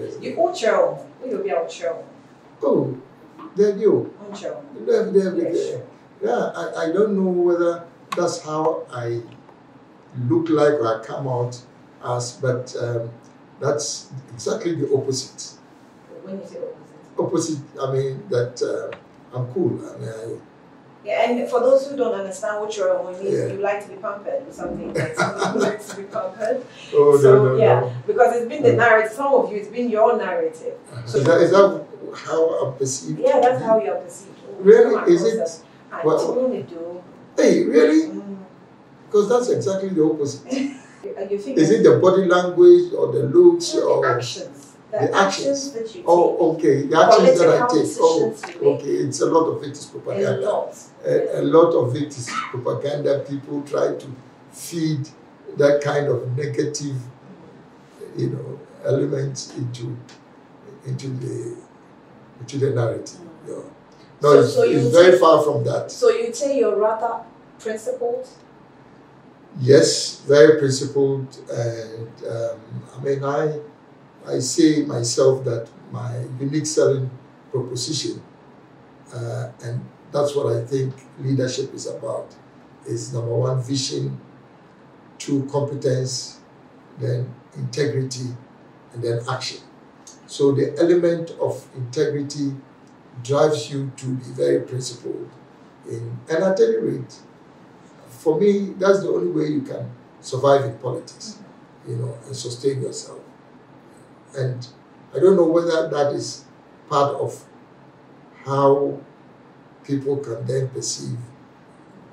You Ocho. Will be Ocho? Oh, there you. Ocho. Yeah, I don't know whether that's how I look like or I come out as, but that's exactly the opposite. When you say opposite? Opposite, I mean that I'm cool. I mean, yeah, and for those who don't understand what you're means, yeah. You like to be pampered or something. Like somebody who likes to be pampered. Oh, so, no, yeah, because it's been the narrative. Some of you, it's been your narrative. So is that how I'm perceived? Yeah, that's how you're perceived. Really? Is it? Well, do. Hey, really? Because that's exactly the opposite. You think is it the body language or the looks or or the actions? The actions that you take. Oh, okay. The actions that I take. Oh, okay. It's a lot of it is propaganda. A lot of it is propaganda. People try to feed that kind of negative, elements into the narrative. Yeah. No, it's very far from that. So you say you're rather principled? Yes, very principled, and I mean, I say myself that my unique selling proposition, and that's what I think leadership is about, is number one, vision, two, competence, then integrity, and then action. So the element of integrity drives you to be very principled. And at any rate, for me, that's the only way you can survive in politics, and sustain yourself. And I don't know whether that is part of how people can then perceive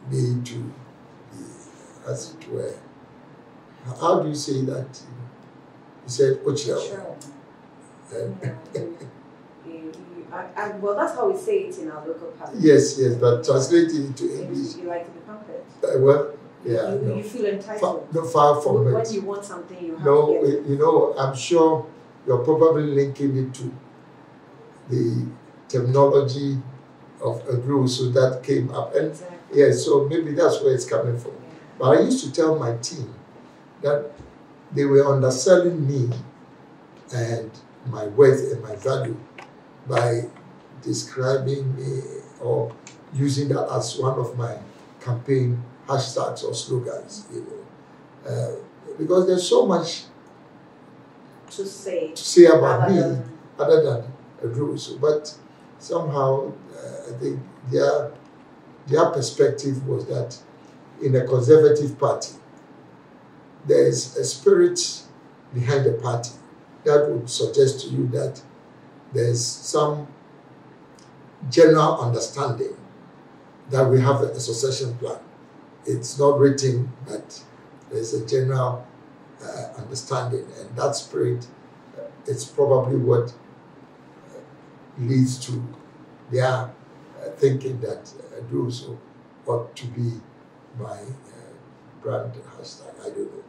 me to be, as it were. How do you say that? You said Ochia. Sure. Well, that's how we say it in our local party. Yes, but translating it into English. You like to be pampered. Well, yeah. You feel entitled. Far from it. When you want something, you have to get it. I'm sure you're probably linking it to the terminology of a group, so that came up. And exactly. Yeah, so maybe that's where it's coming from. Yeah. But I used to tell my team that they were underselling me and my worth and my value by describing me or using that as one of my campaign hashtags or slogans, because there's so much to say about me other than a group. But somehow I think their perspective was that in a conservative party, there is a spirit behind the party that would suggest to you that there's some general understanding that we have a succession plan. It's not written, but there's a general understanding, and that spirit, it's probably what leads to their thinking that those ought to be my brand hashtag. I don't know.